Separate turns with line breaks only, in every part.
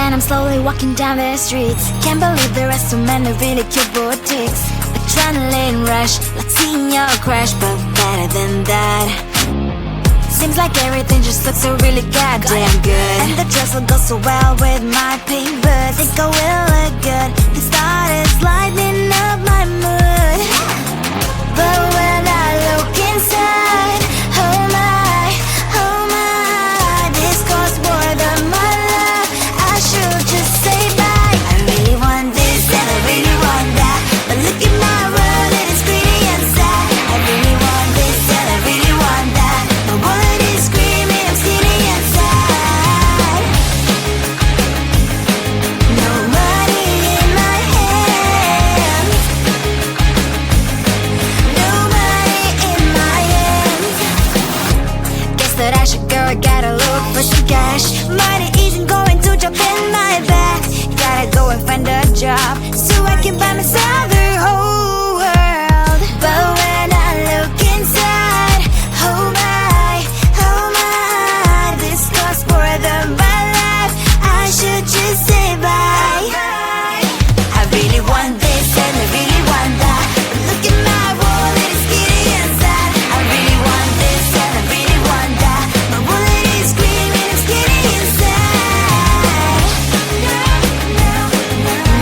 And I'm slowly walking down the streets. Can't believe there are so many really cute boutiques. Adrenaline rush, like seeing your crush, but better than that. Seems like everything just looks so really goddamn good. And the dress will go so well with my pink boots. Think I will look good. The start is lighting up my mood. But when I look inside, oh my, this costs more than my love. I should just say bye. I really want this and I really want that, but look at my world and it's pretty and sad. I really want this and I really want that. My wallet is screaming, I'm skinny and sad. No money in my hands. No money in my hands. Guess that I should go, I gotta look for some cash. Money isn't going to jump in my bag. Gotta go and find a job so I can buy myself the whole world. But when I look inside, oh my, this costs more than my life. I should just say bye. I really want this and I really want that, but look at my wallet, it's skinny and sad. I really want this and I really want that. My wallet is screaming, I'm skinny and sad.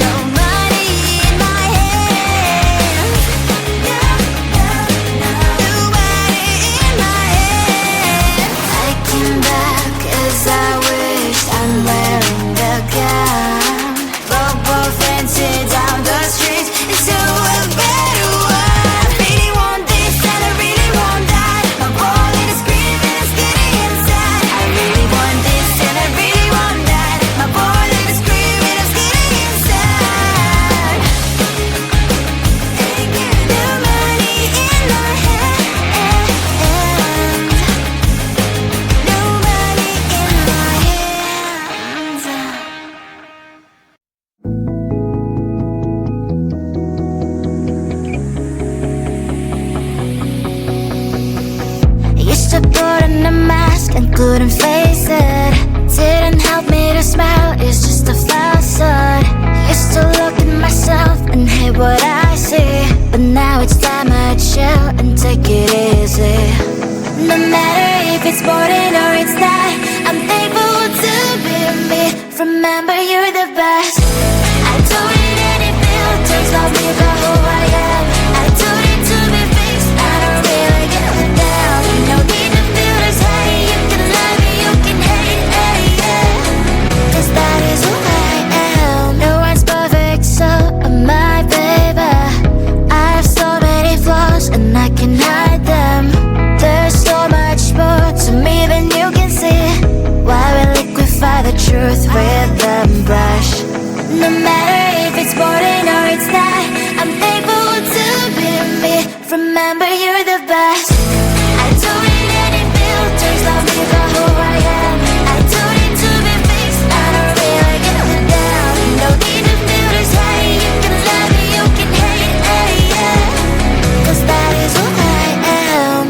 No money in my hands. No money in my hands. I came back as I wished. I'm wearing the gown. Bobo fancy down the streets into a better one. I really want this and I really want that. My wallet is screaming, I'm skinny inside. I really want this and I really want that. My wallet is screaming, I'm skinny inside. No money in my hands. No money in my hands. I used to put on a mask and couldn't face it. Didn't help me to smile, it's just a facade. Used to look at myself and hate what I see, but now it's time I chill and take it easy. No matter if it's boring or it's not, I'm thankful to be me. Remember, you're the best. I don't need any filters, love me for who I am. I don't need to be fixed, I don't really give a damn. No need to filters, hey, you can love me, you can hate, hey, yeah. 'Cause that is who I am. No one's perfect, so am I, baby. I have so many flaws and I can hide them. There's so much more to me than you can see. Why we liquefy the truth with the brush. No matter if it's boring or it's not, I'm thankful to be me. Remember, you're the best. I don't need any filters, love me for who I am. I don't need to be fixed, I don't really give a damn. No need to filters, hey, you can love me, you can hate, hey, yeah. 'Cause that is who I am.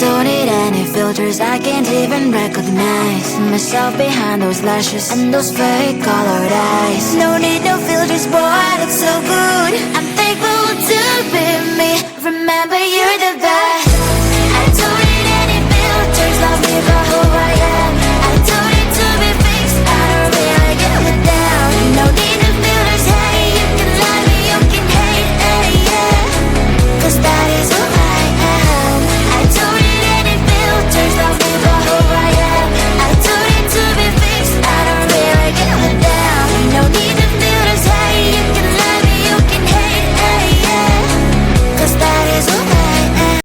Don't need any filters, I can't even recognize myself behind those lashes and those fake colored eyes. No need no filters, boy, I look so good. I'm thankful to be me. Remember, you're the best. I don't need any filters, love me for who I am. I don't need to be fixed, I don't really give a damn. No need no filters, hey, you can love me, you can hate, hey, yeah. 'Cause that is who I am. I don't need any filters, love me for who I am. I don't need to be fixed, I don't really give a damn. No need no filters, hey, you can love me, you can hate, hey, yeah. 'Cause that is who I am.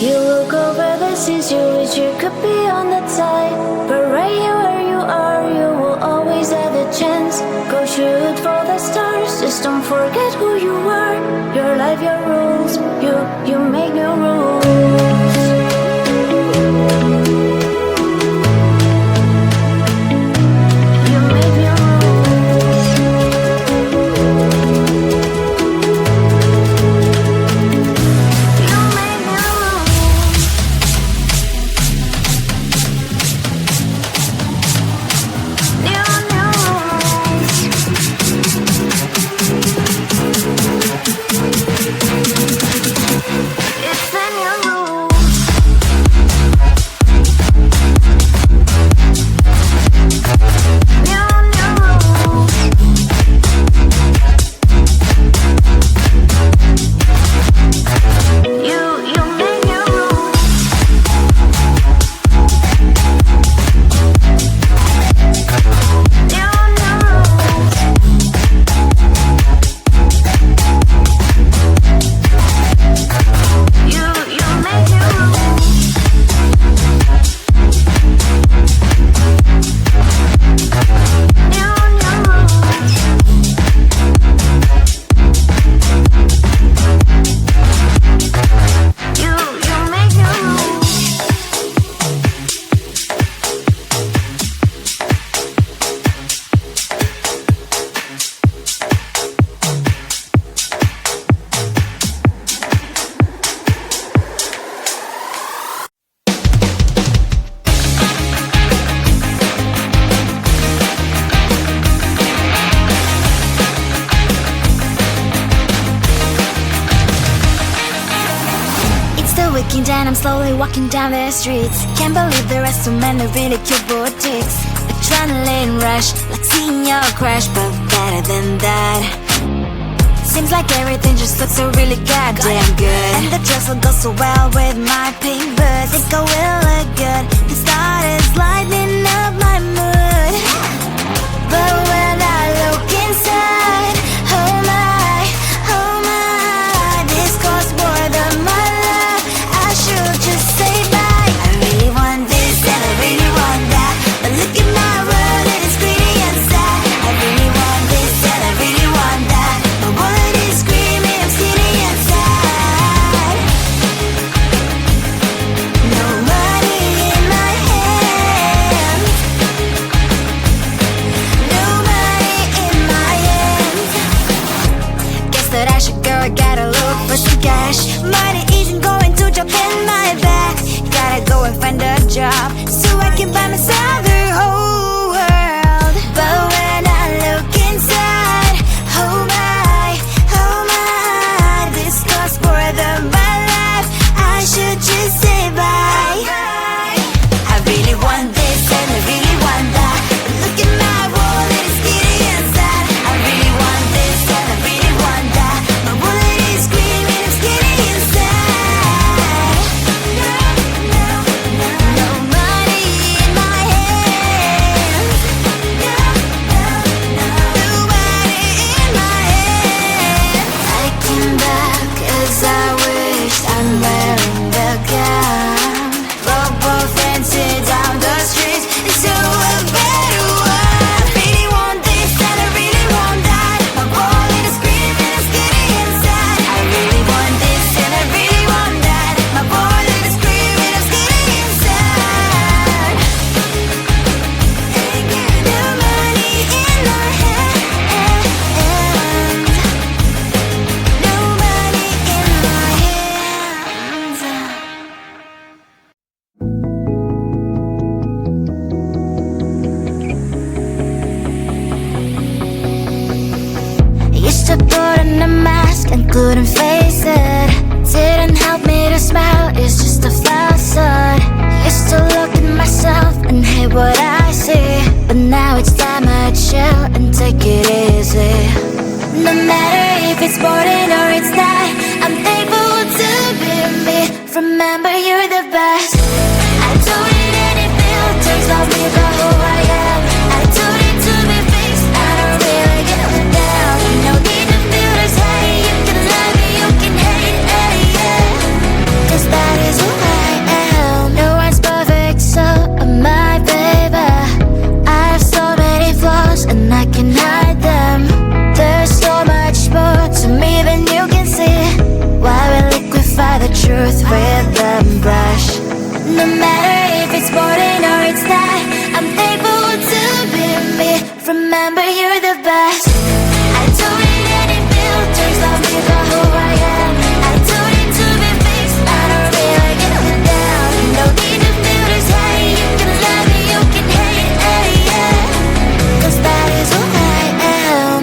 You look over the seas, you wish you could be on the tide, but right here where you are, you will always have a chance. Go shoot for the stars, just don't forget who you are. Your life, your rules, you make your rules. And I'm slowly walking down the streets. Can't believe there are so many really cute boutiques. Adrenaline rush, like seeing your crush, but better than that. Seems like everything just looks so really goddamn good. And the dress will go so well with my pink boots. Think I will look good. The start is lighting up my mood. But when I look inside, oh my, this costs more than my life. I should just say bye. I really want this and I really want that, but look at my world, it is pretty and sad. I really want this and I really want that, my wallet is screaming, I'm skinny and sad. No money in my hands, no money in my hands. Guess that I should go, I gotta look for some cash. Money isn't going to drop in my back. Gotta go and find a job so I can buy myself the whole world. But when I look inside, oh my, this costs more than my life. I should just say bye. I really want this and I really want that, but look at my wallet, it's skinny and sad. I really want this and I really want that, my wallet is screaming, I'm skinny and sad. No money in my hands, no money in my hands. I came back 'cause I wished I'm wearing the gown. Robo fancy down the streets into a better one. I really want this and I really want that, my wallet is screaming, I'm skinny inside. I really want this and I really want that, my wallet is screaming, I'm skinny inside. No money in my hands, no money in my hands. Used to put on a mask and couldn't face it. Didn't help me to smile, it's just a facade. Used to look at myself and hate what I see, but now it's time I chill and take it easy. No matter if it's boring or it's not, I'm thankful to be me. Remember, you're the best. I don't need any filters, love me for who I am. I don't need to be fixed, I don't really give a damn. No need to feel this hate, you can love me, you can hate, yeah. 'Cause that is who truth with the brush. No matter if it's boring or it's not, I'm thankful to be me. Remember, you're the best. I don't need any filters, love me for who I am. I don't need to be fixed, I don't really give it down. No need to filters, hey, you can love me, you can hate, hey, yeah. Cause that is who I am.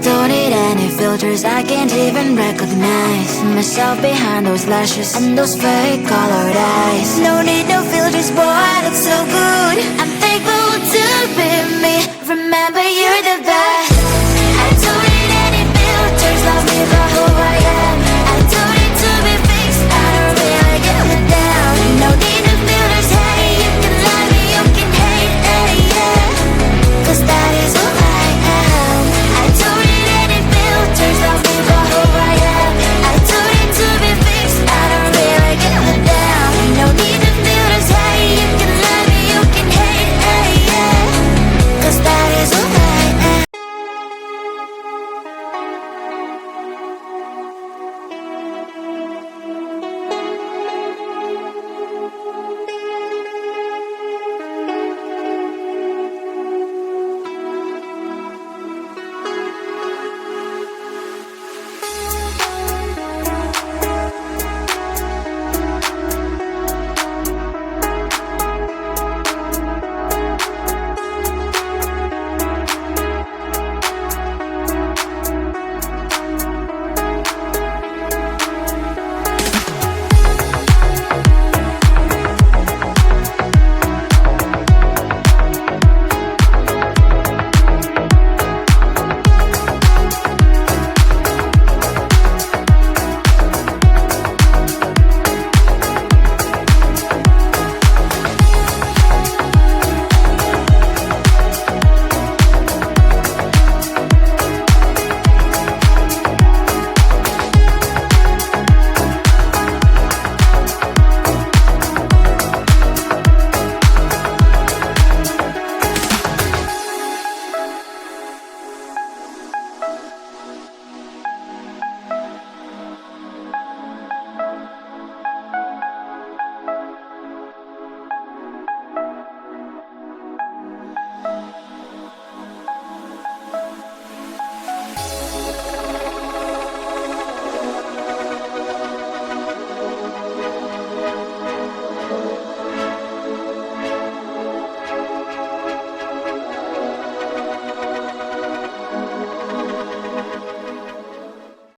Don't need any filters, I can't even recognize myself behind those lashes and those fake colored eyes. No need no filters, boy, I look so good. I'm thankful to be me. Remember, you're the best. I don't need any filters, love me for who I